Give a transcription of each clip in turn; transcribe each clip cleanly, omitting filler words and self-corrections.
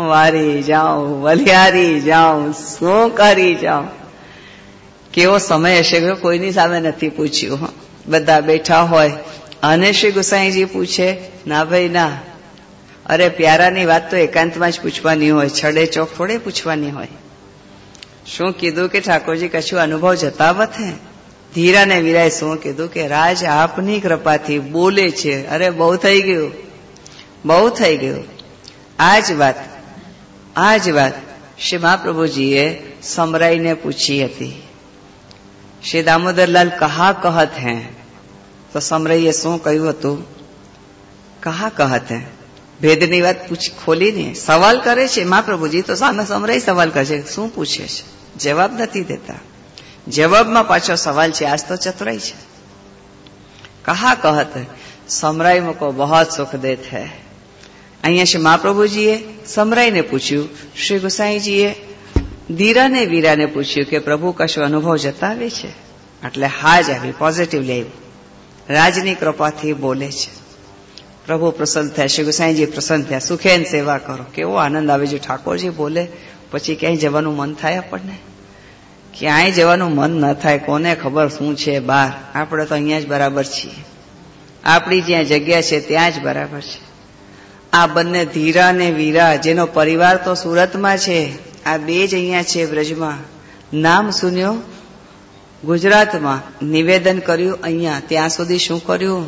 વારી જાઉં, વલિયારી જાઉં, શું કરી જાઉં. કેવો સમય હશે કે કોઈની સામે નથી પૂછ્યું. બધા બેઠા હોય અને શ્રી ગુસાઈજી પૂછે, ના ભાઈ ના. અરે પ્યારાની વાત તો એકાંતમાં જ પૂછવાની હોય, છડે ચોક થોડે પૂછવાની હોય. શું કીધું કે ઠાકોરજી કશું અનુભવ જતાવત હે. ધીરા ને વીરાએ શું કીધું કે રાજ આપની કૃપાથી બોલે છે. અરે બહુ થઈ ગયું, બહુ થઈ ગયું. આ જ વાત શ્રી મહાપ્રભુજીએ સમરાઈને પૂછી હતી. શ્રી દામોદરલાલ કહા કહત હે, તો સમરાઈએ શું કહ્યું હતું? કહા કહત હે. ભેદની વાત ખોલી નહીં સવાલ કરે છે મહાપ્રભુજી, તો સામે સમરાઈ સવાલ કરે છે. શું પૂછે છે? જવાબ નથી દેતા. જવાબમાં પાછો સવાલ છે. આજ તો ચતુરાઈ છે. કહા કહત હે, સમરાઈ મુકો બહોત સુખ દેત હૈ. અહીંયા શ્રી મહાપ્રભુજીએ સમરાઈને પૂછ્યું, શ્રી ગુસાઈજીએ ધીરાને વીરાને પૂછ્યું કે પ્રભુ કશો અનુભવ જતાવે છે? એટલે હા જ આવી, પોઝિટિવલી આવી. રાજની કૃપાથી બોલે છે. પ્રભુ પ્રસન્ન થયા, શ્રી ગુસાઈજી પ્રસન્ન થયા. સુખેન સેવા કરો. કેવો આનંદ આવે છે. ઠાકોરજી બોલે પછી ક્યાંય જવાનું મન થાય આપણને? ક્યાંય જવાનું મન ન થાય. કોને ખબર શું છે બહાર. આપણે તો અહીંયા જ બરાબર છીએ. આપણી જ્યાં જગ્યા છે ત્યાં જ બરાબર છે. આ બંને ધીરા ને વીરા, જેનો પરિવાર તો સુરતમાં છે, આ બે જ અહીંયા છે બ્રજમાં. નામ સુન્યો ગુજરાતમાં, નિવેદન કર્યું અહીંયા. ત્યાં સુધી શું કર્યું?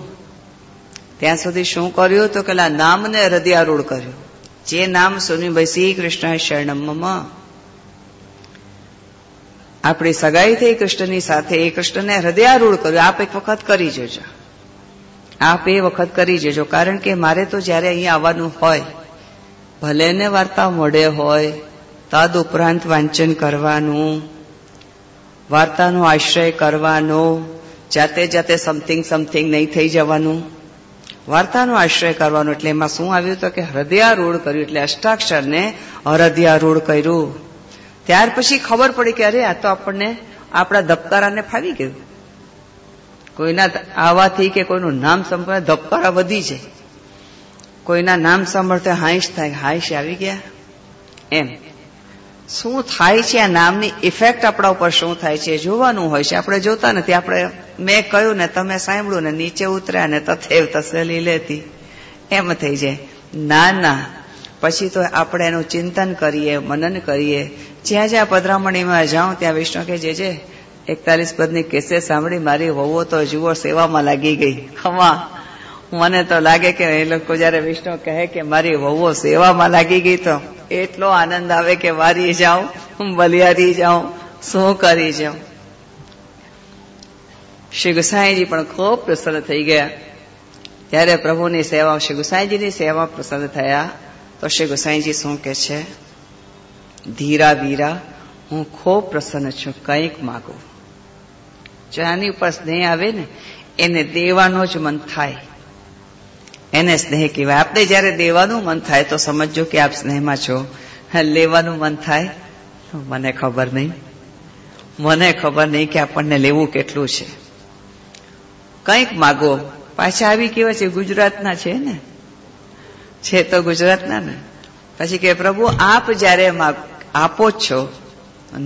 ત્યાં સુધી શું કર્યું? તો પેલા નામને હૃદયારૂઢ કર્યું. જે નામ સુન્યું ભાઈ શ્રી કૃષ્ણ શરણમ. આપણી સગાઈ થઈ કૃષ્ણની સાથે, એ કૃષ્ણને હૃદયારૂઢ કર્યું. આપ એક વખત કરી જોજો, આપ એ વખત કરી જજો. કારણ કે મારે તો જયારે અહીંયા આવવાનું હોય, ભલે ને વાર્તા મોડે હોય, તદ ઉપરાંત વાંચન કરવાનું, વાર્તાનો આશ્રય કરવાનો, જાતે જાતે સમથિંગ નહીં થઈ જવાનું, વાર્તાનો આશ્રય કરવાનો. એટલે એમાં શું આવ્યું તો કે હૃદયારૂઢ કર્યું. એટલે અષ્ટાક્ષરને હૃદયારૂઢ કર્યું. ત્યાર પછી ખબર પડી કે અરે આ તો આપણને આપણા ધબકારાને ફાવી ગયું. કોઈના આવાથી કે કોઈનું નામ સાંભળે ધબકારા વધી જાય. કોઈના નામ સાંભળતા હાઈશ થાય, હાઈશ આવી ગયા. એમ શું થાય છે? આ નામની ઇફેક્ટ આપણા ઉપર શું થાય છે જોવાનું હોય છે. આપણે જોતા નથી. આપણે મેં કહ્યું ને તમે સાંભળ્યું ને નીચે ઉતર્યા ને તથેવ તસલી લેતી એમ થઈ જાય. ના, પછી તો આપણે એનું ચિંતન કરીએ, મનન કરીએ. જ્યાં જ્યાં પધરામણીમાં જાઉં ત્યાં વિષ્ણુ કે જે 41 પદની કેસેટ સાંભળી મારી વહુઓ તો જુઓ સેવામાં લાગી ગઈ. ખમા મને તો લાગે કે એ લોકો જયારે વિષ્ણુ કહે કે મારી વહુઓ સેવામાં લાગી ગઈ, તો એટલો આનંદ આવે કે વારી જાઉં, બલિયારી જાઉં, શું કરી જાઉં. શ્રી ગુસાઈજી પણ ખૂબ પ્રસન્ન થઈ ગયા. ત્યારે પ્રભુની સેવા, શ્રી ગુસાઈજીની સેવા પ્રસન્ન થયા. તો શ્રી ગુસાઈજી શું કે છે? ધીરા વીરા, હું ખૂબ પ્રસન્ન છું, કંઈક માગું. જો આની ઉપર સ્નેહ આવે ને, એને દેવાનો જ મન થાય, એને સ્નેહ કહેવાય. આપણે જયારે દેવાનું મન થાય તો સમજો કે આપ સ્નેહમાં છો. લેવાનું મન થાય મને ખબર નહીં કે આપણને લેવું કેટલું છે. કંઈક માગો. પાછા આવી કેવા છે? ગુજરાતના છે ને, છે તો ગુજરાતના ને. પછી કે પ્રભુ આપ જયારે આપો જ છો,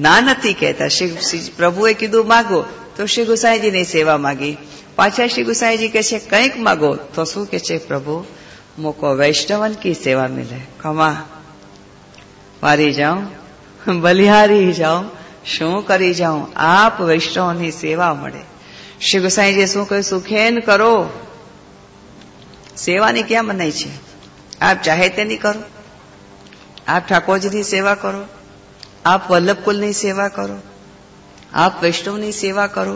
ના નથી કહેતા. શ્રી પ્રભુએ કીધું માગો, તો શ્રી ગુસાઈજીની સેવા માગી. પાછા શ્રી ગુસાઈજી કે છે કંઈક માગો, તો શું કે છે? પ્રભુ મોકો વૈષ્ણવન કી સેવા મિલે. ખમા વારી જાઉં, બલિહારી જાઉં, શું કરી જાઉં, આપ વૈષ્ણવની સેવા મળે. શ્રી ગુસાઈજીએ શું કહ્યું? સુખેન કરો. સેવાની ક્યાં મનાઈ છે? આપ ચાહે તેની કરો. આપ ઠાકોરજીની સેવા કરો, આપ વલ્લભકુલની સેવા કરો, આપ વૈષ્ણવની સેવા કરો,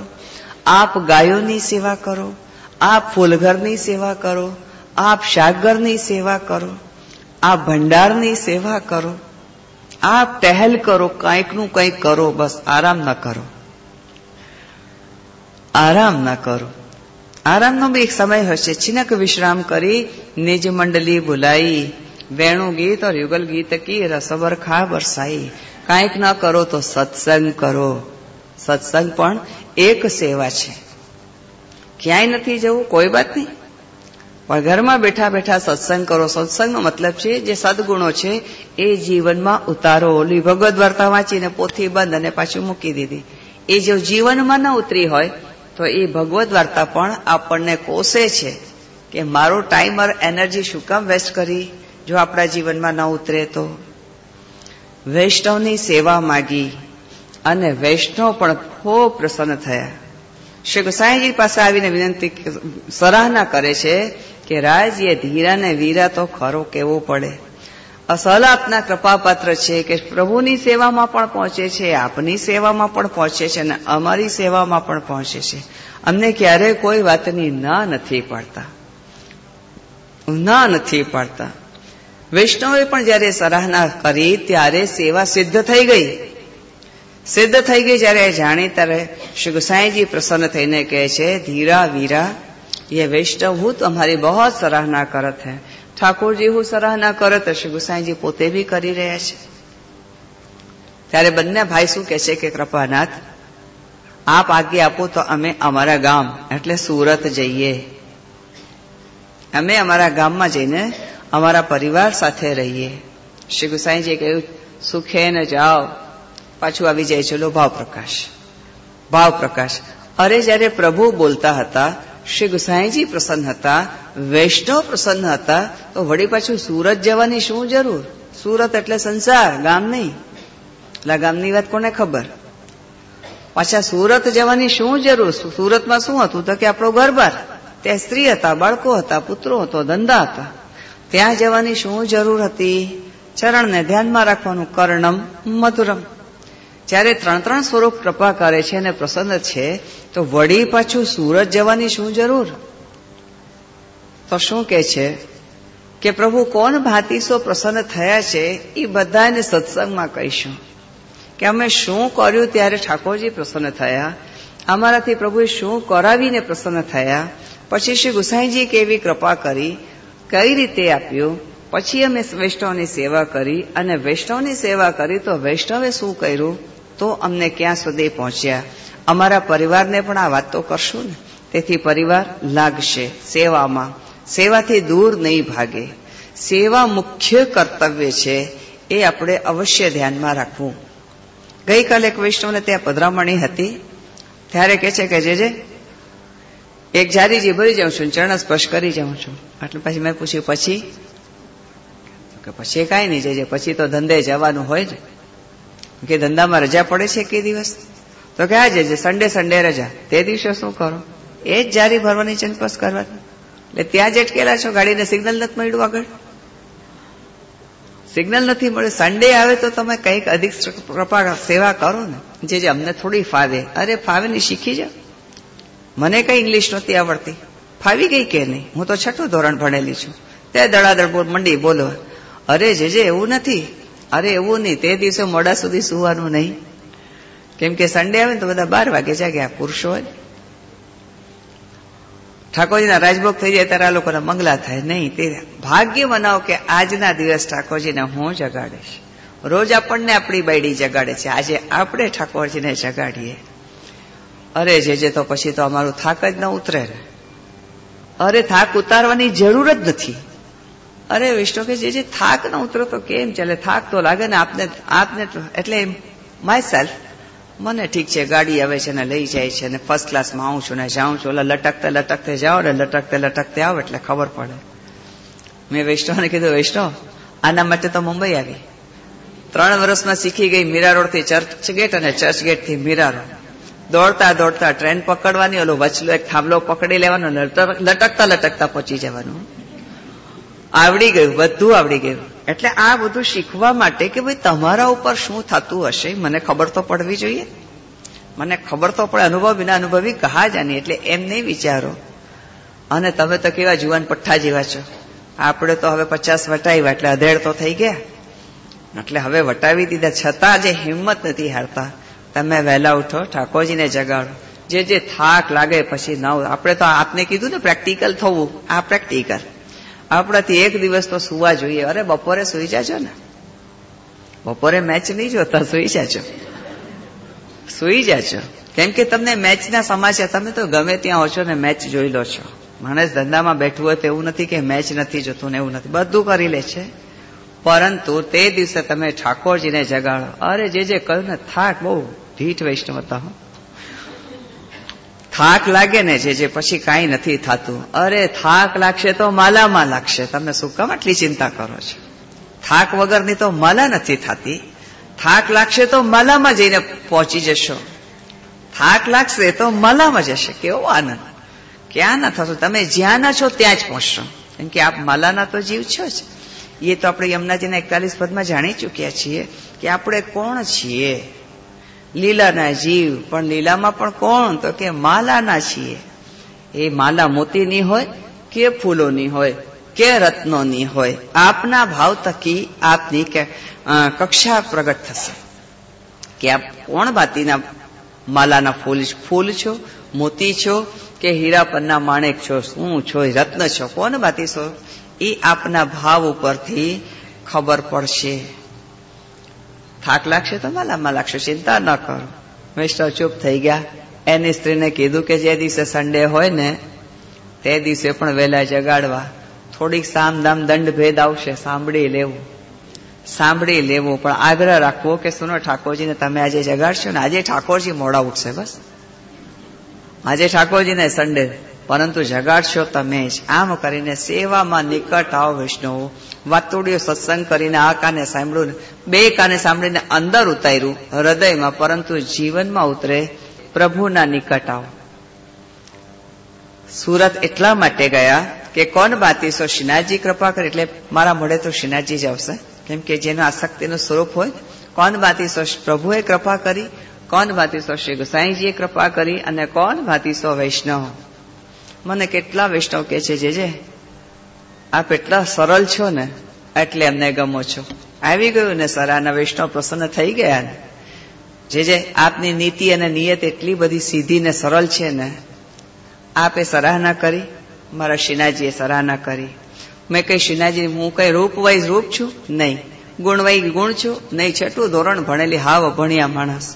આપ ગાયોની સેવા કરો, આપ ફૂલઘરની સેવા કરો, આપ શાકઘરની સેવા કરો, આપ ભંડારની સેવા કરો, આપ ટહેલ કરો, કંઈકનું કંઈક કરો. બસ આરામ ન કરો, આરામ ન કરો. આરામનો બી એક સમય હશે. છિનક વિશ્રામ કરી નિજ મંડલી ભુલાઈ, વેણુ ગીત और યુગલ ગીત કી રસબર ખા બરસાઈ. કાંઈક ન કરો તો સત્સંગ કરો. સત્સંગ પણ એક સેવા છે. ક્યાંય નથી જવું કોઈ વાત નહીં. પણ ઘરમાં બેઠા બેઠા સત્સંગ કરો. સત્સંગનો મતલબ છે જે સદગુણો છે એ જીવનમાં ઉતારો. ઓલી ભગવદ વાર્તા વાંચીને પોથી બંધ અને પાછું મૂકી દીધી. એ જો જીવનમાં ન ઉતરી હોય તો એ ભગવદ વાર્તા પણ આપણને કોસે છે કે મારો ટાઈમ ઓર એનર્જી શું કામ વેસ્ટ કરી જો આપણા જીવનમાં ન ઉતરે તો. વૈષ્ણવની સેવા માગી અને વૈષ્ણવ પણ ખૂબ પ્રસન્ન થયા. શ્રી ગોસાઈજી પાસે આવીને વિનંતી સરાહના કરે છે કે રાજ એ ધીરા ને વીરા તો ખરો કેવો પડે. અસલ આપના કૃપાપાત્ર છે કે પ્રભુની સેવામાં પણ પહોંચે છે, આપની સેવામાં પણ પહોંચે છે અને અમારી સેવામાં પણ પહોંચે છે. અમને ક્યારેય કોઈ વાતની ના નથી પાડતા. વૈષ્ણવે પણ જયારે સરાહના કરી ત્યારે સેવા સિદ્ધ થઈ ગઈ. જયારે જાણી ત્યારે શ્રી गोसाईजी प्रसन्न થઈને કહે છે ધીરા વીરા ये वैष्णव हूं तो हमारी बहुत सराहना करत है. ઠાકોર जी હું સરાહના કરત શ્રી गोसाईजी પોતે બી કરી રહ્યા છે. ત્યારે બંને ભાઈ શું કહે છે કે કૃપાનાથ આપ આજ્ઞા આપો તો અમે અમારા ગામ એટલે સુરત જઈએ. અમે અમારા ગામમાં જઈને અમારા પરિવાર સાથે રહીએ. શ્રી गोसाईजीએ કહ્યું સુખે ન જાઓ. પાછું આવી જાય ચલો ભાવ પ્રકાશ. અરે જયારે પ્રભુ બોલતા હતા, શ્રી गोसाईजी પ્રસન્ન હતા, વૈષ્ણવ પ્રસન્ન હતા, તો વળી પાછું સુરત જવાની શું જરૂર? સુરત એટલે સંસાર, ગામ નહીં. એટલે ગામની વાત કોને ખબર? પાછા સુરત જવાની શું જરૂર? સુરતમાં શું હતું તો કે આપણો ઘરબાર, ત્યાં સ્ત્રી હતા, બાળકો હતા, પુત્રો હતો, ધંધા હતા. ત્યાં જવાની શું જરૂર હતી? ચરણને ધ્યાનમાં રાખવાનું. કર્ણમ મધુરમ. જ્યારે 3 સ્વરૂપ કૃપા કરે છે અને પ્રસન્ન છે તો વળી પાછું સુરત જવાની શું જરૂર? તો શું કે છે કે પ્રભુ કોણ ભાતીસો પ્રસન્ન થયા છે એ બધાને સત્સંગમાં કહીશું કે અમે શું કર્યું ત્યારે ઠાકોરજી પ્રસન્ન થયા, અમારાથી પ્રભુએ શું કરાવીને પ્રસન્ન થયા, પછી શ્રી गोसाईजी કેવી કૃપા કરી, કઈ રીતે આપ્યું, પછી અમે વૈષ્ણવની સેવા કરી અને વૈષ્ણવની સેવા કરી તો વૈષ્ણવે શું કર્યું તો અમને ક્યાં સુધી પહોંચ્યા. અમારા પરિવારને પણ આ વાત તો કરશું ને. તેથી પરિવાર લાગશે સેવામાં. સેવાથી દૂર નહીં ભાગે. સેવા મુખ્ય કર્તવ્ય છે, એ આપણે અવશ્ય ધ્યાનમાં રાખવું. ગઈકાલે એક વૈષ્ણવને ત્યાં પધરામણી હતી. ત્યારે કહે છે કે જે એક જારીજી ભરી જાઉં છું, ચરણ સ્પર્શ કરી જાઉં છું. એટલે પછી મેં પૂછ્યું પછી કાંઈ નહીં જજે, પછી તો ધંધે જવાનું હોય ને. કે ધંધામાં રજા પડે છે કે દિવસ? તો કે આ જજે, સન્ડે રજા. તે દિવસે શું કરો? એ જ જારી ભરવાની, ચંપસ કરવાની. એટલે ત્યાં જ અટકેલા છો, ગાડીને સિગ્નલ નથી મળ્યું, આગળ સિગ્નલ નથી મળ્યું. સન્ડે આવે તો તમે કંઈક અધિક કૃપા સેવા કરો ને, જે અમને થોડી ફાવે. અરે ફાવે ને શીખી જાઓ. મને કઈ ઇંગ્લિશ નહોતી આવડતી, ફાવી ગઈ કે નહીં? હું તો 6ઠું ધોરણ ભણેલી છું. તે દડાદડ મંડી બોલો. અરે જે એવું નથી. અરે એવું નહીં, તે દિવસે મોડા સુધી સુવાનું નહીં. કેમ કે સન્ડે આવે ને તો બધા 12 વાગે જાગ્યા પુરુષો હોય. ઠાકોરજીના રાજભોગ થઈ જાય ત્યારે આ લોકોના મંગલા થાય નહીં. તે ભાગ્ય બનાવો કે આજના દિવસ ઠાકોરજીને હું જગાડીશ. રોજ આપણને આપણી બાયડી જગાડે છે, આજે આપણે ઠાકોરજીને જગાડીએ. અરે જે તો પછી તો અમારું થાક જ ન ઉતરે. અરે થાક ઉતારવાની જરૂર જ નથી. અરે વિષ્ણુ કે જે થાક ન ઉતરો તો કેમ ચાલે? થાક તો લાગે ને આપને. એટલે માય સેલ્ફ, મને ઠીક છે, ગાડી આવે છે ને લઈ જાય છે ને ફર્સ્ટ ક્લાસમાં આવું છું ને જાઉં છું. ઓલા લટકતે જાઓ ને લટકતે આવો એટલે ખબર પડે. મેં વૈષ્ણવને કીધું, વૈષ્ણવ આના માટે તો મુંબઈ આવી. 3 વર્ષમાં શીખી ગઈ મીરા રોડથી ચર્ચ ગેટ અને ચર્ચ ગેટથી મીરા રોડ. દોડતા ટ્રેન પકડવાની, ઓલો વચલો એક થાંભલો પકડી લેવાનો, લટકતા પહોંચી જવાનું. આવડી ગયું, બધું આવડી ગયું. એટલે આ બધું શીખવા માટે કે ભાઈ તમારા ઉપર શું થતું હશે મને ખબર તો પડવી જોઈએ. મને ખબર તો પડે. અનુભવ વિના અનુભવી કહા જાની. એટલે એમ નહીં વિચારો. અને તમે તો કેવા જુવાન પઠ્ઠા જેવા છો. આપણે તો હવે 50 વટાવ્યા એટલે અધેડ તો થઈ ગયા. એટલે હવે વટાવી દીધા, છતાં જે હિંમત નથી હારતા. તમે વહેલા ઉઠો, ઠાકોરજીને જગાડો. જે થાક લાગે પછી ન. આપણે તો આપને કીધું ને પ્રેક્ટિકલ થવું. આ પ્રેક્ટિકલ આપણાથી એક દિવસ તો સુવા જોઈએ. અરે બપોરે સુઈ જાજો ને. બપોરે મેચ નહીં જોતા, સુઈ જાજો. કેમ કે તમને મેચના સમાચાર, તમે તો ગમે ત્યાં હો છો ને મેચ જોઈ લો છો. માણસ ધંધામાં બેઠું હોય તો એવું નથી કે મેચ નથી જોતું ને એવું નથી, બધું કરી લે છે. પરંતુ તે દિવસે તમે ઠાકોરજીને જગાડો. અરે જે કહ્યું ને, થાક બહુ ઢીઠ વૈષ્ણવ હતા. થાક લાગે ને જે પછી કાંઈ નથી થતું. અરે થાક લાગશે તો માલામાં લાગશે. તમે શું કામ આટલી ચિંતા કરો છો? થાક વગરની તો માલા નથી થતી. થાક લાગશે તો માલામાં જઈને પહોંચી જશો. થાક લાગશે તો માલામાં જશે. કેવો આનંદ! ક્યાં ના થશો તમે? જ્યાં ના છો ત્યાં જ પહોંચશો. કેમ કે આપ માલાના તો જીવ છો જ. એ તો આપણે યમુનાજીના 41 પદમાં જાણી ચૂક્યા છીએ કે આપણે કોણ છીએ. લીલાના જીવ, પણ લીલામાં પણ કોણ? તો કે માલાના છીએ. એ માલા મોતીની હોય કે ફૂલોની હોય કે રત્નોની હોય, આપના ભાવ થકી આપની કક્ષા પ્રગટ થશે કે આપ કોણ ભાતીના માલાના ફૂલ છો, મોતી છો કે હીરા પરના માણેક છો, શું છો, રત્ન છો, કોણ ભાતી છો, એ આપના ભાવ ઉપરથી ખબર પડશે. થાક લાગશે તો માલામાં લાગશે, ચિંતા ન કરો. વૈષ્ણવ ચૂપ થઈ ગયા. એની સ્ત્રીને કીધું કે જે દિવસે સન્ડે હોય ને તે દિવસે પણ વહેલા જગાડવા. થોડીક સામદામ દંડ ભેદ આવશે, સાંભળી લેવું, પણ આગ્રહ રાખવો કે સુનો ઠાકોરજીને તમે આજે જગાડશો ને, આજે ઠાકોરજી મોડા ઉઠશે. બસ આજે ઠાકોરજીને સન્ડે, પરંતુ જગાડશો તમે જ. આમ કરીને સેવામાં નિકટ આવો વૈષ્ણવો. વાતોડીઓ સત્સંગ કરીને આ કાને સાંભળ્યું, બે કાને સાંભળીને અંદર ઉતાર્યું હૃદયમાં, પરંતુ જીવનમાં ઉતરે. પ્રભુના નિકટ આવો. સુરત એટલા માટે ગયા કે કોણ બાતીસો શ્રીનાથજી કૃપા કરે, એટલે મારા મોઢે તો શ્રીનાથજી જ આવશે. કેમ કે જેનું આસક્તિનું સ્વરૂપ હોય, કોણ બાતીસો પ્રભુએ કૃપા કરી, કોણ બાતીસો શ્રી ગુસાઈજીએ કૃપા કરી, અને કોણ બાતીસો વૈષ્ણવ. મને કેટલા વૈષ્ણવ કે છે જે આપ એટલા સરળ છો ને એટલે એમને ગમો છો. આવી ગયું ને સરાના વૈષ્ણવ પ્રસન્ન થઈ ગયા ને. જે આપની નીતિ અને નિયત એટલી બધી સીધી ને સરળ છે ને, આપે સરાહના કરી, મારા શ્રીનાથજીએ સરાહના કરી. મેં કઈ શ્રીનાથજી હું કઈ રૂપ વાઇઝ રૂપ છું નહીં, ગુણ વાઇઝ ગુણ છું નહીં, છઠ્ઠું ધોરણ ભણેલી હાવ ભણ્યા માણસ,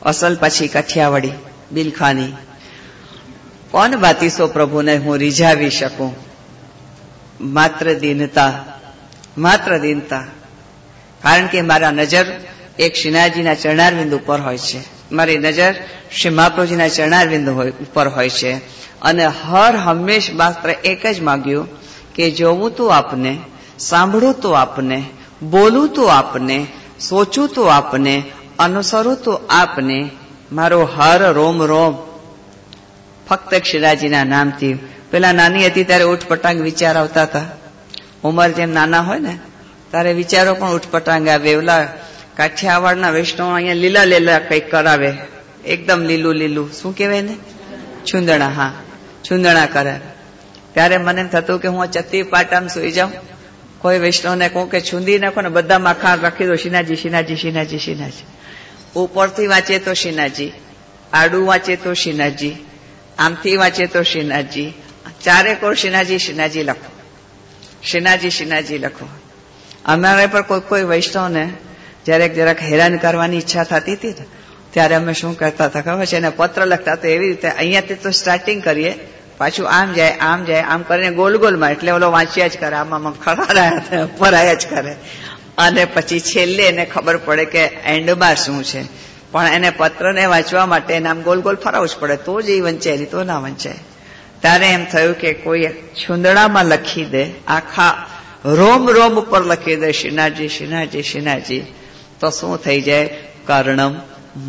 અસલ પછી કઠિયાવાડી બિલખાની. કોણ બાતીસો પ્રભુને હું રીઝાવી શકું? માત્ર દીનતા. કારણ કે મારા નજર એક શ્રીનાથજીના ચરણારવિંદ ઉપર હોય છે, મારી નજર શ્રી મહાપ્રભુજીના ચરણારવિંદ ઉપર હોય છે. અને હંમેશ માત્ર એક જ માગ્યું કે જોવું તો આપને, સાંભળું તો આપને, બોલું તો આપને, સોચું તો આપને, અનુસરું તો આપને. મારો હર રોમ રોમ ફક્ત શ્રીનાથજીના નામથી. પેલા નાની હતી ત્યારે ઉઠપટાંગ વિચાર આવતા હતા. ઉંમર જેમ નાના હોય ને ત્યારે વિચારો પણ ઉઠપટાંગ આવે. એવલા કાઠિયાવાડના વૈષ્ણવ અહીંયા લીલા લીલા કંઈક કરાવે, એકદમ લીલું શું કહેવાય ને, છુંદણા. હા, છુંદણા કરે. ત્યારે મને એમ થતું કે હું ચત્તી પાટામાં સુઈ જાઉં, કોઈ વૈષ્ણવને કહું કે છુંદી નાખો ને બધા માખા રાખી દો, શ્રીનાથજી. ઉપરથી વાંચે તો શ્રીનાથજી, આડું વાંચે તો શ્રીનાથજી, આમથી વાંચે તો શ્રીનાથજી, ચારે કોર શ્રીનાથજી લખો, શ્રીનાથજી લખો. અમારે પર કોઈ વૈષ્ણવને જરાક હેરાન કરવાની ઈચ્છા થતી હતી ને ત્યારે અમે શું કરતા હતા ખબર છે, એને પત્ર લખતા તો એવી રીતે અહીંયાથી તો સ્ટાર્ટિંગ કરીએ, પાછું આમ જાય આમ કરીને ગોલમાં, એટલે ઓલો વાંચ્યા જ કરે, આમાં ખરા પરાયા જ કરે. અને પછી છેલ્લે એને ખબર પડે કે એન્ડમાં શું છે. પણ એને પત્રને વાંચવા માટે એને આમ ગોલ ફરાવવું જ પડે, તો જ એ વંચાય, નહીં તો ના વંચાય. ત્યારે એમ થયું કે કોઈ છુંદડામાં લખી દે, આખા રોમ ઉપર લખી દે શ્રીનાથજી, તો શું થઈ જાય? કર્ણમ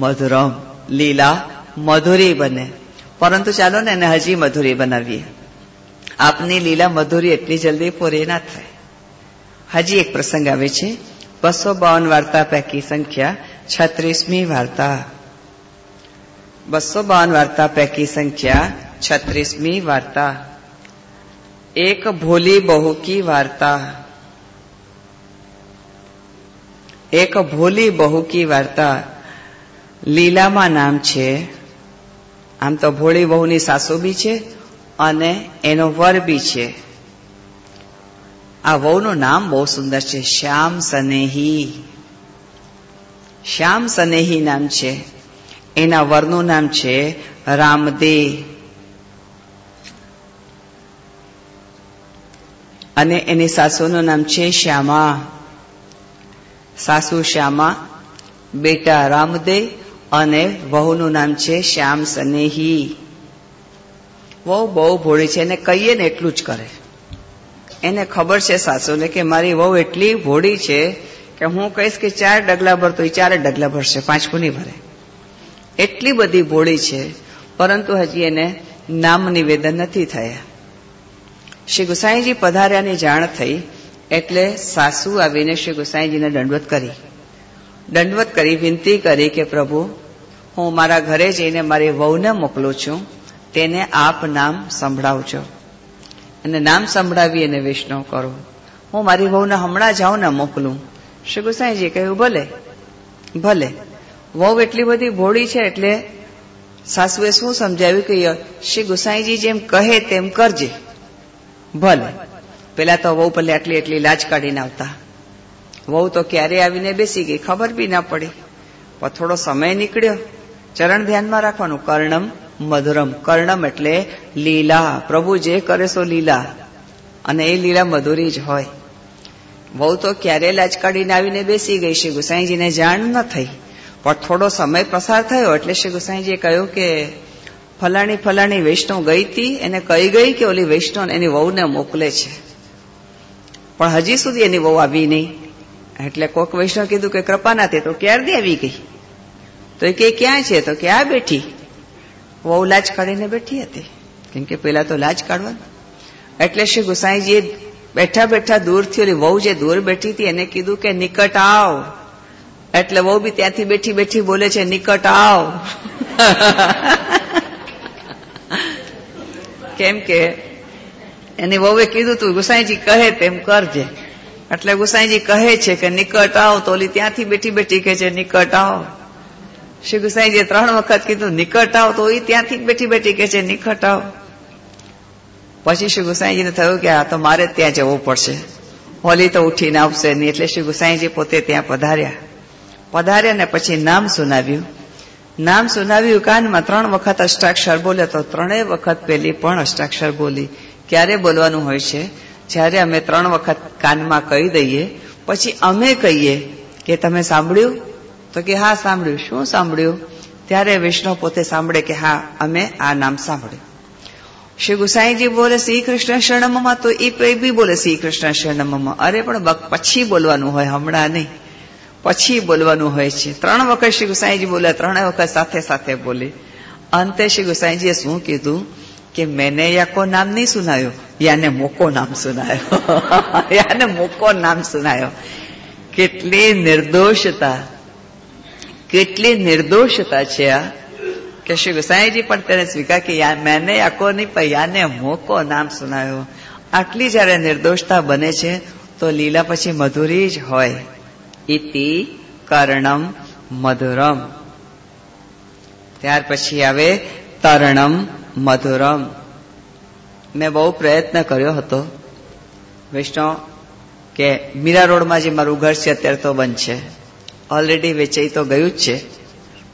મધુરમ, લીલા મધુરી બને. પરંતુ ચાલો ને એને હજી મધુરી બનાવીએ. આપની લીલા મધુરી એટલી જલ્દી પૂરી ના થાય. હજી એક પ્રસંગ આવે છે. 252 વાર્તા પૈકી સંખ્યા 36મી વાર્તા. 252 વાર્તા પૈકી સંખ્યા 36મી વાર્તા. એક ભોલી બહુ કી વાર્તા. એક ભોલી બહુ કી વાર્તા. લીલામાં નામ છે. આમ તો ભોળી બહુની સાસુ બી છે અને એનો વર બી છે. આ વહુનું નામ બહુ સુંદર છે, શ્યામ સનેહી નામ છે. એના વરનું નામ છે રામદે. અને એની સાસુનું નામ છે શ્યામા. સાસુ શ્યામા, બેટા રામદેવ અને વહુનું નામ છે શ્યામ સનેહી. વહુ બહુ ભોળી છે, એને કહીએ ને એટલું જ કરે. એને ખબર છે સાસુને કે મારી વહુ એટલી ભોળી છે કે હું કહીશ કે 4 ડગલા ભરતો એ 4 ડગલા ભરશે, 5 નહીં ભરે. એટલી બધી ભોળી છે. પરંતુ હજી એને નામ નિવેદન નથી થયા. શ્રી ગુસાઈજી પધાર્યાની જાણ થઈ એટલે સાસુ આવીને શ્રી ગુસાઈજીને દંડવત કરી વિનંતી કરી કે પ્રભુ, હું મારા ઘરે જઈને મારી વહુને મોકલું છું, તેને આપ નામ સંભળાવજો અને નામ સંભળાવી અને વૈષ્ણવ કરો. હું મારી વહુને હમણાં જાઉં ને મોકલું. શ્રી ગુસાઈજી કહ્યું ભલે ભલે. વહુ એટલી બધી ભોળી છે એટલે સાસુએ શું સમજાવ્યું કે શ્રી ગુસાઈજી જેમ કહે તેમ કરજે. ભલે. પેલા તો વહુ ભલે એટલી લાજ કાઢીને આવતા. વહુ તો ક્યારે આવીને બેસી ગઈ, ખબર બી ના પડી. પણ થોડો સમય નીકળ્યો. ચરણ ધ્યાનમાં રાખવાનું. કર્ણમ મધુરમ. કર્ણમ એટલે લીલા. પ્રભુ જે કરે સો લીલા, અને એ લીલા મધુરી જ હોય. વહુ તો ક્યારે લાજ કાઢીને આવીને બેસી ગઈ. શ્રી ગુસાઈજીને જાણ ન થઈ. પણ થોડો સમય પસાર થયો એટલે શ્રી ગુસાઈજીએ કહ્યું કે ફલાણી વૈષ્ણવ ગઈ હતી, એને કહી ગઈ કે ઓલી વૈષ્ણવ એની વહુને મોકલે છે, પણ હજી સુધી એની વહુ આવી નહીં. એટલે કોક વૈષ્ણવ કીધું કે કૃપાનાથી તો ક્યારથી આવી ગઈ? તો એ કે ક્યાં છે? તો કે આ બેઠી. વહુ લાજ કાઢીને બેઠી હતી, કેમ કે પેલા તો લાજ કાઢવાનું. એટલે શ્રી ગુસાઈજીએ બેઠા બેઠા દૂરથી ઓલી વહુ જે દૂર બેઠી હતી એને કીધું કે નિકટ આવ. એટલે વહુ બી ત્યાંથી બેઠી બેઠી બોલે છે નિકટ આવ. કેમ કે એની વહુએ કીધું તું ગુસાઈજી કહે તેમ કરજે. એટલે ગુસાઈજી કહે છે કે નિકટ આવ, તો ઓલી ત્યાંથી બેઠી બેઠી કહે છે નિકટ આવ. શ્રી ગુસાઈજીએ 3 વખત કીધું નિકટ આવ, તો એ ત્યાંથી બેઠી બેઠી કહે છે નિકટ આવ. પછી શ્રી ગુસાઈજીને થયું કે આ તો મારે ત્યાં જવું પડશે, ઓલી તો ઉઠીને આવશે નહીં. એટલે શ્રી ગુસાઈજી પોતે ત્યાં પધાર્યા ને પછી નામ સુનાવ્યું. કાનમાં 3 વખત અષ્ટાક્ષર બોલે તો 3 વખત પેલી પણ અષ્ટાક્ષર બોલી. ક્યારે બોલવાનું હોય છે? જ્યારે અમે 3 વખત કાનમાં કહી દઈએ પછી અમે કહીએ કે તમે સાંભળ્યું? તો કે હા સાંભળ્યું. શું સાંભળ્યું? ત્યારે વૈષ્ણવ પોતે સાંભળે કે હા અમે આ નામ સાંભળ્યું. શ્રી ગુસાઈજી બોલે શ્રી કૃષ્ણ શરણમમાં, તો એ બી બોલે શ્રી કૃષ્ણ શરણમમાં. અરે પણ પછી બોલવાનું હોય, હમણાં નહીં, પછી બોલવાનું હોય છે. 3 વખત શ્રી ગુસાઈજી બોલ્યા, 3 વખત સાથે સાથે બોલી. અંતે શ્રી ગુસાઈજીએ શું કીધું કે મેને યાકો નામ નહીં સુનાયો, યાને મોકો નામ સુનાયો. યાને મોકો નામ સુનાયો. કેટલી નિર્દોષતા છે આ, કે શ્રી ગુસાઈજી પણ તેને સ્વીકાર કે મેને યાકો નહીં પણ યાને મોકો નામ સુનાયો. આટલી જયારે નિર્દોષતા બને છે તો લીલા પછી મધુરી જ હોય. ઇતિ કર્ણમ મધુરમ. ત્યાર પછી આવે તરણમ મધુરમ. મેં બહુ પ્રયત્ન કર્યો હતો વૈષ્ણવ કે મીરા રોડમાં જે મારું ઘર છે અત્યારે તો બંધ છે, ઓલરેડી વેચાઈ તો ગયું જ છે.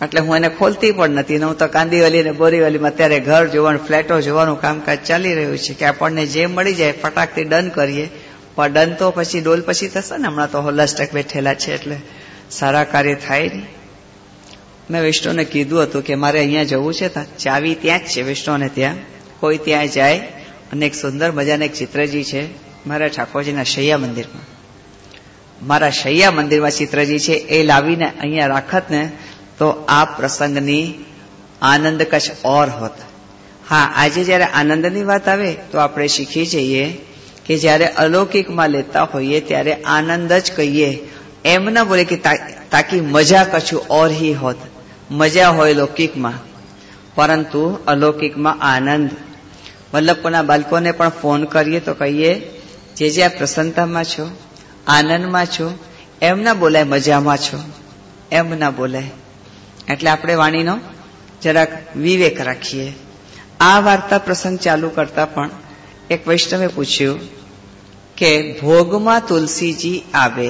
એટલે હું એને ખોલતી પણ નથી. હું તો કાંદીવલી ને બોરીવલીમાં અત્યારે ઘર જોવાનું, ફ્લેટો જોવાનું કામકાજ ચાલી રહ્યું છે કે આપણને જે મળી જાય ફટાકથી ડન કરીએ. પણ ડન તો પછી ડોલ પછી થશે ને. હમણાં તો હોલ્લાસ્ટક બેઠેલા છે એટલે સારા કાર્ય થાય નહીં. મેં વૈષ્ણવને કીધું હતું કે મારે અહીંયા જવું છે, ચાવી ત્યાં જ છે વૈષ્ણવને ત્યાં. કોઈ ત્યાં જાય અને એક સુંદર મજાના એક ચિત્રજી છે મારા ઠાકોરજીના શૈયા મંદિરમાં. મારા શૈયા મંદિરમાં ચિત્રજી છે, એ લાવીને અહીંયા રાખત ને તો આ પ્રસંગની આનંદ કચ્છ ઓર હોત. હા, આજે જયારે આનંદની વાત આવે તો આપણે શીખી જઈએ કે જયારે અલૌકિકમાં લેતા હોઈએ ત્યારે આનંદ જ કહીએ, એમ ના બોલે કે તાકી મજા કછું ઓર હી હોત. મજા હોય લૌકિકમાં, પરંતુ અલૌકિકમાં આનંદ. વલ્લભપુરના બાળકોને પણ ફોન કરીએ તો કહીએ જે આ પ્રસન્નતામાં છો, આનંદમાં છો, એમ ના બોલાય મજામાં છો, એમ ના બોલાય. એટલે આપણે વાણીનો જરાક વિવેક રાખીએ. આ વાર્તા પ્રસંગ ચાલુ કરતા પણ એક વૈષ્ણવે પૂછ્યું કે ભોગમાં તુલસીજી આવે,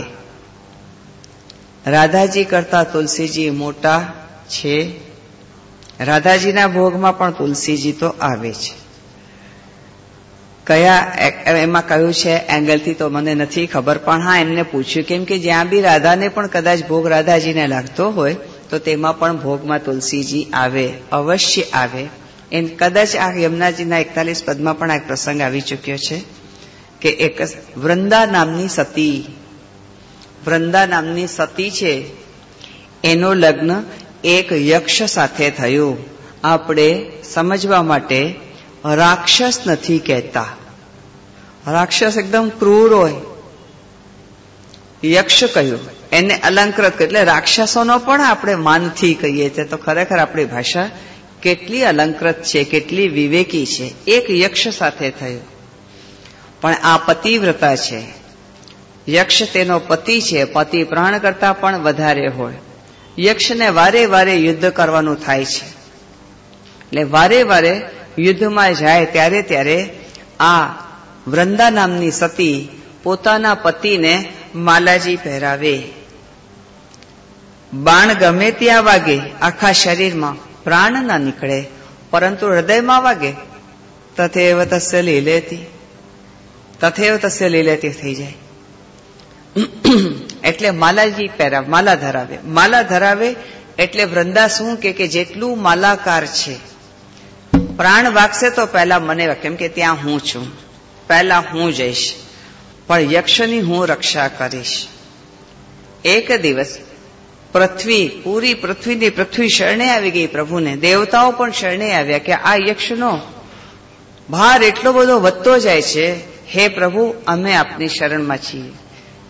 રાધાજી કરતા તુલસીજી મોટા છે? રાધાજીના ભોગમાં પણ તુલસીજી તો આવે છે. કયા એમાં કયું છે એંગલથી તો મને નથી ખબર, પણ હા એમને પૂછ્યું, કેમ કે જ્યાં બી રાધાને પણ કદાચ ભોગ રાધાજીને લાગતો હોય તો તેમાં પણ ભોગમાં તુલસીજી આવે, અવશ્ય આવે. એમ કદાચ આ યમુનાજીના 41 પદમાં પણ આ પ્રસંગ આવી ચૂક્યો છે કે એક વૃંદા નામની સતી છે, એનું લગ્ન એક યક્ષ સાથે થયું. આપણે સમજવા માટે રાક્ષસ નથી કહેતા, રાક્ષસ એકદમ ક્રૂર હોય, યક્ષ કહ્યું, એને અલંકૃત કહ્યું. એટલે રાક્ષસોનો પણ આપણે માનથી કહીએ છીએ, તો ખરેખર આપણી ભાષા કેટલી અલંકૃત છે, કેટલી વિવેકી છે. એક યક્ષ સાથે થયું, પણ આ પતિવ્રતા છે. યક્ષ તેનો પતિ છે, પતિ પ્રાણ કરતા પણ વધારે હોય. યક્ષને વારે વારે યુદ્ધ કરવાનું થાય છે, એટલે વારે વારે યુદ્ધમાં જાય ત્યારે આ વૃંદા નામની સતી પોતાના પતિને માલાજી પહેરાવે. બાણ ગમે ત્યાં વાગે, આખા શરીરમાં પ્રાણ ના નીકળે, પરંતુ હૃદયમાં વાગે તથેવ તસ્ય લીલેતી થઈ જાય. એટલે માલાજી પહેરાવે, માલા ધરાવે. એટલે વૃંદા શું કે જેટલું માલાકાર છે, પ્રાણ વાગશે તો પહેલા મને, કેમ કે ત્યાં હું છું, પહેલા હું જઈશ, પણ યક્ષની હું રક્ષા કરીશ. એક દિવસ પૃથ્વી શરણે આવી ગઈ પ્રભુને. દેવતાઓ પણ શરણે આવ્યા કે આ યક્ષનો ભાર એટલો બધો વધતો જાય છે, હે પ્રભુ અમે આપની શરણમાં છીએ.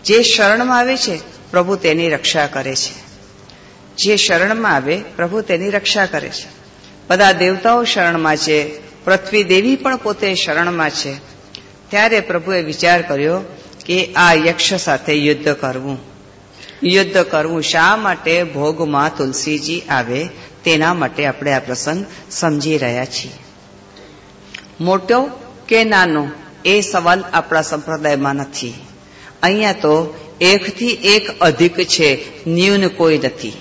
જે શરણમાં આવે છે પ્રભુ તેની રક્ષા કરે છે, જે શરણમાં આવે પ્રભુ તેની રક્ષા કરે છે. બધા દેવતાઓ શરણમાં છે, પૃથ્વી દેવી પણ પોતે શરણમાં છે. ત્યારે પ્રભુએ વિચાર કર્યો કે આ યક્ષ સાથે યુદ્ધ કરવું. શા માટે? ભોગમાં તુલસીજી આવે, તેના માટે આપણે આ પ્રસંગ સમજી રહ્યા છીએ. મોટો કે નાનો એ સવાલ આપણા સંપ્રદાયમાં નથી. અહીંયા તો એકથી એક અધિક છે, ન્યૂન કોઈ નથી.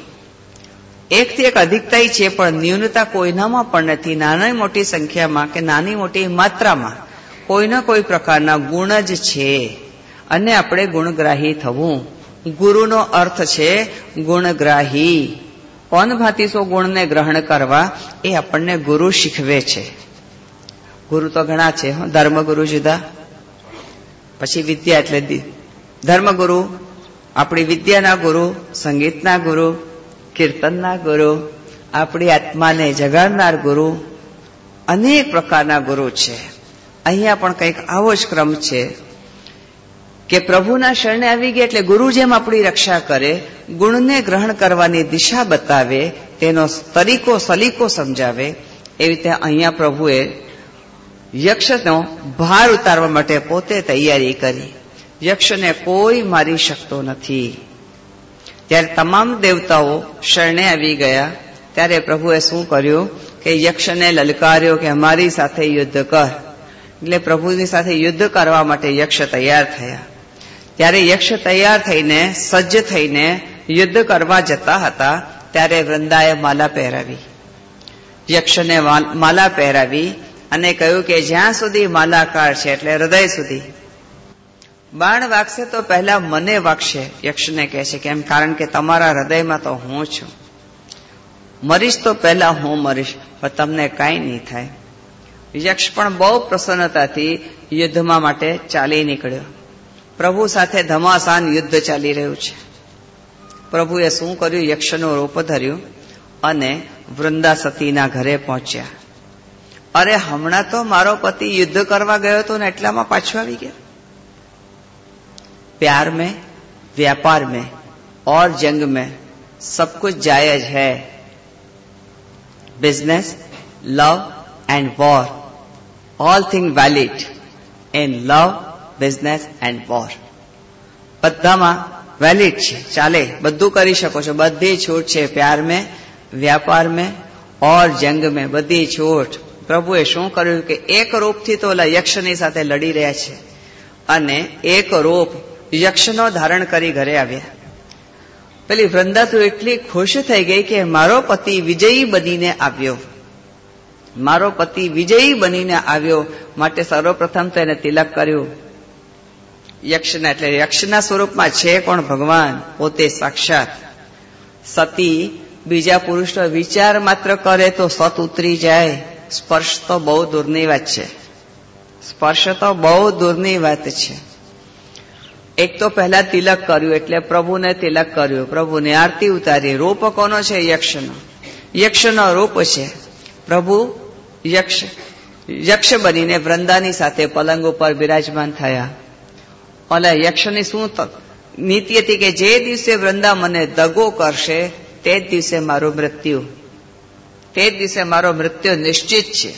એકથી એક અધિકતા છે, પણ ન્યૂનતા કોઈનામાં પણ નથી. નાની મોટી સંખ્યામાં કે નાની મોટી માત્રામાં કોઈના કોઈ પ્રકારના ગુણ જ છે, અને આપણે ગુણગ્રાહી થવું. ગુરુનો અર્થ છે ગુણગ્રાહી. કોણ ભાતી સો ગુણને ગ્રહણ કરવા એ આપણને ગુરુ શીખવે છે. ગુરુ તો ઘણા છે, ધર્મગુરુ જુદા, પછી વિદ્યા એટલે ધર્મગુરુ, આપણી વિદ્યાના ગુરુ, સંગીતના ગુરુ, કીર્તનના ગુરુ, આપણી આત્માને જગાડનાર ગુરુ, અનેક પ્રકારના ગુરુ છે. અહીંયા પણ કંઈક આવો જ ક્રમ છે કે પ્રભુના શરણે આવી ગયા એટલે ગુરુ જેમ આપણી રક્ષા કરે, ગુણને ગ્રહણ કરવાની દિશા બતાવે, તેનો સલીકો સમજાવે, એવી રીતે અહીંયા પ્રભુએ યક્ષનો ભાર ઉતારવા માટે પોતે તૈયારી કરી. યક્ષને કોઈ મારી શકતો નથી. ત્યારે તમામ દેવતાઓ શરણે આવી ગયા. ત્યારે પ્રભુએ શું કર્યું કે યક્ષને લલકાર્યો કે અમારી સાથે યુદ્ધ કર. એટલે પ્રભુની સાથે યુદ્ધ કરવા માટે યક્ષ તૈયાર થયા. ત્યારે યક્ષ તૈયાર થઈને, સજ્જ થઈને યુદ્ધ કરવા જતા હતા, ત્યારે વૃંદાએ માલા પહેરાવી, યક્ષને માલા પહેરાવી અને કહ્યું કે જ્યાં સુધી માલાકાર છે એટલે હૃદય સુધી. બાણ વાગશે તો પહેલા મને વાગશે, યક્ષને કહે છે. કેમ? કારણ કે તમારા હૃદયમાં તો હું છું. મરીશ તો પહેલા હું મરીશ, પણ તમને કાંઈ નહીં થાય. યક્ષ પણ બહુ પ્રસન્નતાથી યુદ્ધમાં માટે ચાલી નીકળ્યો. પ્રભુ સાથે ધમાસાન યુદ્ધ ચાલી રહ્યું છે. પ્રભુએ શું કર્યું? યક્ષનું રૂપ ધર્યું અને વૃંદા સતીના ઘરે પહોંચ્યા. અરે હમણાં તો મારો પતિ યુદ્ધ કરવા ગયો હતો ને એટલામાં પાછો આવી ગયા. प्यार में, व्यापार में और जंग में सब कुछ जायज है. Business, love and war, all thing valid in love, business and war. બધામાં વેલિડ છે, ચાલે, બધું કરી શકો છો, બધી છૂટ છે. પ્યાર में, व्यापार में और जंग में બધી છૂટ. પ્રભુએ શું કર્યું કે એક રૂપથી તો ઓલા યક્ષની સાથે લડી રહ્યા છે, અને એક રૂપ યક્ષનો ધારણ કરી ઘરે આવ્યા. પેલી વૃંદા તો એટલી ખુશ થઈ ગઈ કે મારો પતિ વિજયી બનીને આવ્યો. મારો પતિ વિજયી બનીને આવ્યો, માટે સર્વપ્રથમ તો એને તિલક કર્યું. યક્ષના એટલે યક્ષના સ્વરૂપમાં છે કોણ? ભગવાન પોતે સાક્ષાત. સતી બીજા પુરુષનો વિચાર માત્ર કરે તો સત ઉતરી જાય. સ્પર્શ તો બહુ દૂરની વાત છે. સ્પર્શ તો બહુ દૂરની વાત છે. એક તો પહેલા તિલક કર્યું એટલે પ્રભુને તિલક કર્યું, પ્રભુને આરતી ઉતારી. રૂપ કોનો છે? યક્ષનો. યક્ષનો રૂપ છે. પ્રભુ યક્ષ બનીને વૃંદાની સાથે પલંગ ઉપર બિરાજમાન થયા. ઓલા યક્ષની શું નીતિ હતી કે જે દિવસે વૃંદા મને દગો કરશે તે જ દિવસે મારું મૃત્યુ, તે જ દિવસે મારો મૃત્યુ નિશ્ચિત છે.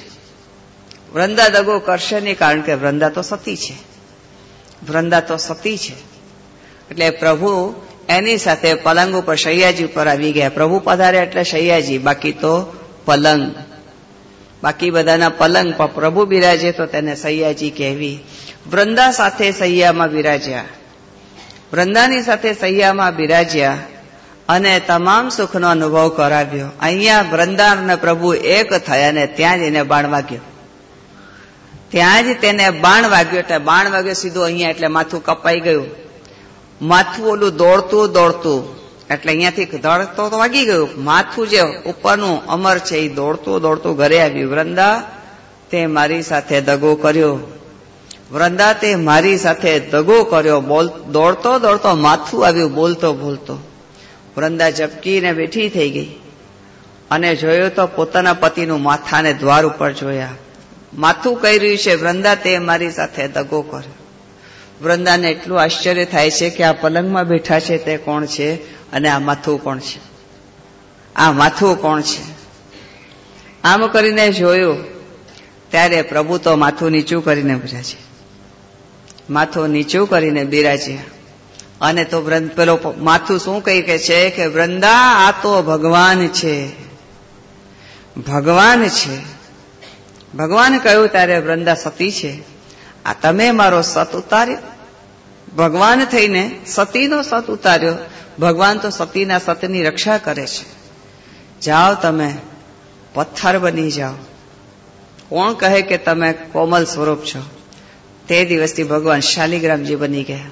વૃંદા દગો કરશે નહીં, કારણ કે વૃંદા તો સતી છે. વૃંદા તો સતી છે. એટલે પ્રભુ એની સાથે પલંગ ઉપર શૈયાજી ઉપર આવી ગયા. પ્રભુ પધારે એટલે શૈયાજી, બાકી તો પલંગ. બાકી બધાના પલંગ પર પ્રભુ બિરાજે તો તેને શૈયાજી કહેવી. વૃંદા સાથે સૈયામાં બિરાજ્યા. વૃંદાની સાથે સૈયામાં બિરાજ્યા અને તમામ સુખનો અનુભવ કરાવ્યો. અહીંયા વૃંદા અને પ્રભુ એક થયા ને ત્યાં જ એને બાણ વાગ્યો. ત્યાં જ તેને બાણ વાગ્યો. એટલે બાણ વાગ્યો સીધું અહીંયા, એટલે માથું કપાઈ ગયું. માથું ઓલું દોડતું દોડતું, એટલે અહીંયાથી દોડતો તો વાગી ગયું. માથું જે ઉપરનું અમર છે એ દોડતું દોડતું ઘરે આવ્યું. વૃંદા તે મારી સાથે દગો કર્યો. વૃંદા તે મારી સાથે દગો કર્યો. દોડતો દોડતો માથું આવ્યું, બોલતો બોલતો. વૃંદા ઝબકીને બેઠી થઈ ગઈ અને જોયું તો પોતાના પતિનું માથાને દ્વાર ઉપર જોયા. માથું કહી રહ્યું છે, વૃંદા તે મારી સાથે દગો કર્યો. વૃંદાને એટલું આશ્ચર્ય થાય છે કે આ પલંગમાં બેઠા છે તે કોણ છે અને આ માથું કોણ છે? આ માથું કોણ છે? આમ કરીને જોયું ત્યારે પ્રભુ તો માથું નીચું કરીને બિરાજે. માથું નીચું કરીને બિરાજ્યા. અને તો પેલો માથું શું કહી કે છે કે વૃંદા આ તો ભગવાન છે, ભગવાન છે. ભગવાન કહ્યું ત્યારે વૃંદા સતી છે. આ તમે મારો સત ઉતાર્યો. ભગવાન થઈને સતીનો સત ઉતાર્યો. ભગવાન તો સતીના સતની રક્ષા કરે છે. જાઓ તમે પથ્થર બની જાઓ. કોણ કહે કે તમે કોમલ સ્વરૂપ છો? તે દિવસથી ભગવાન શાલિગ્રામજી બની ગયા.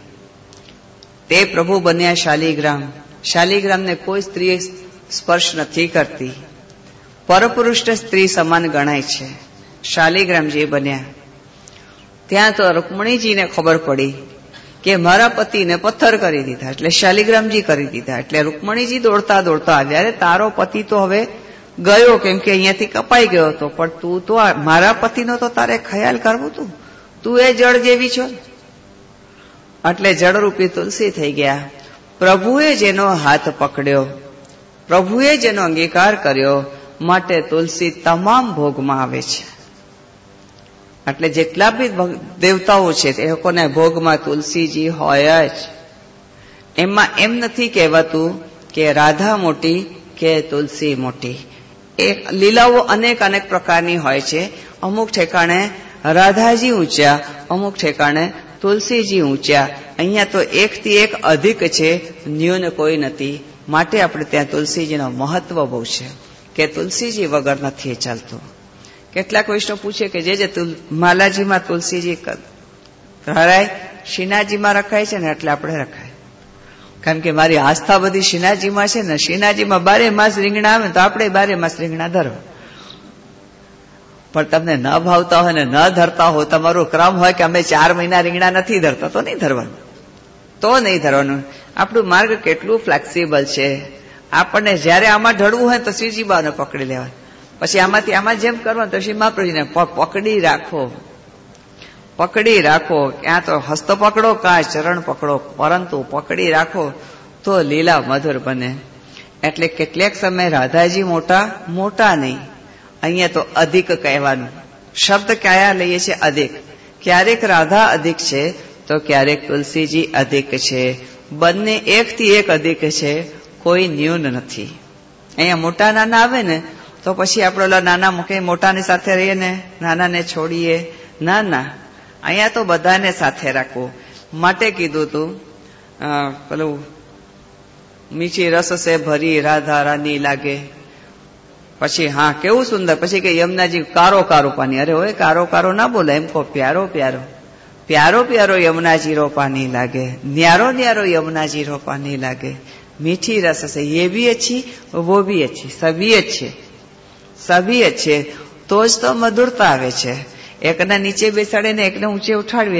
તે પ્રભુ બન્યા શાલિગ્રામ. શાલિગ્રામને કોઈ સ્ત્રી સ્પર્શ નથી કરતી. પરપુરુષ સ્ત્રી સમાન ગણાય છે. શાલિગ્રામજી બન્યા. ત્યાં તો રૂકમણીજીને ખબર પડી કે મારા પતિને પથ્થર કરી દીધા, એટલે શાલિગ્રામજી કરી દીધા. એટલે રૂકમણીજી દોડતા દોડતા આવ્યા. અરે તારો પતિ તો હવે ગયો, કેમ કે અહીંયાથી કપાઈ ગયો હતો, પણ તું તો મારા પતિનો તો તારે ખ્યાલ કરવું તું. તું એ જળ જેવી છો. એટલે જળરૂપી તુલસી થઈ ગયા. પ્રભુએ જેનો હાથ પકડ્યો, પ્રભુએ જેનો અંગીકાર કર્યો, માટે તુલસી તમામ ભોગમાં આવે છે. એટલે જેટલા બી દેવતાઓ છે તે લોકોને ભોગમાં તુલસીજી હોય જ. એમાં એમ નથી કહેવાતું કે રાધા મોટી કે તુલસી મોટી. એ લીલાઓ અનેક અનેક પ્રકારની હોય છે. અમુક ઠેકાણે રાધાજી ઊંચા, અમુક ઠેકાણે તુલસીજી ઊંચા. અહીંયા તો એકથી એક અધિક છે, ન્યૂન કોઈ નથી. માટે આપણે ત્યાં તુલસીજીનો મહત્વ બહુ છે કે તુલસીજી વગર નથી ચાલતું. કેટલાક વૈષ્ણવ પૂછે કે જે માલાજીમાં તુલસીજી રખાય, શિનાજીમાં રખાય છે ને એટલે આપણે રખાય. કારણ કે મારી આસ્થા બધી શિનાજીમાં છે ને. શિનાજીમાં 12 માસ રીંગણા આવે તો આપણે 12 માસ રીંગણા ધરવા. પણ તમને ન ભાવતા હોય ને ન ધરતા હોય, તમારો ક્રમ હોય કે અમે 4 મહિના રીંગણા નથી ધરતા, તો નહીં ધરવાનું. તો નહીં ધરવાનું. આપણું માર્ગ કેટલું ફ્લેક્સિબલ છે. આપણને જયારે આમાં ઢળવું હોય તો શ્રીજી બાને પકડી લેવાનું. પછી આમાંથી આમાં જેમ કરવાનું તો શ્રી મહાપ્રભુજીને પકડી રાખો, પકડી રાખો. ક્યાં તો હસ્ત પકડો કાં ચરણ પકડો, પરંતુ પકડી રાખો તો લીલા મધુર બને. એટલે કેટલાક સમય રાધાજી મોટા નહીં, અહીંયા તો અધિક કહેવાનું. શબ્દ કયા લઈએ છીએ? અધિક. ક્યારેક રાધા અધિક છે તો ક્યારેક તુલસીજી અધિક છે. બંને એકથી એક અધિક છે, કોઈ ન્યૂન નથી. અહીંયા મોટા નાના આવે ને તો પછી આપણે નાના મૂકે મોટાની સાથે રહીએ ને નાનાને છોડીએ. ના ના, અહીંયા તો બધાને સાથે રાખવું. માટે કીધું તું પેલું મીઠી રસ સે ભરી રાધા રાની લાગે. પછી હા કેવું સુંદર. પછી કે યમુનાજી કારો કારો પાણી. અરે હોય કારો કારો ના બોલે, એમ કહો પ્યારો પ્યારો. प्यारो प्यारो यमुना जी रो पानी लागे, न्यारो न्यारो यमुना जी रो पानी लागे, मीठी रस से ये भी अच्छी वो भी अच्छी, सभी अच्छे सभी अच्छे. तो જ તો મધુરતા આવે છે. એકના નીચે બેસાડે ને એકને ઊંચે ઉઠાડવી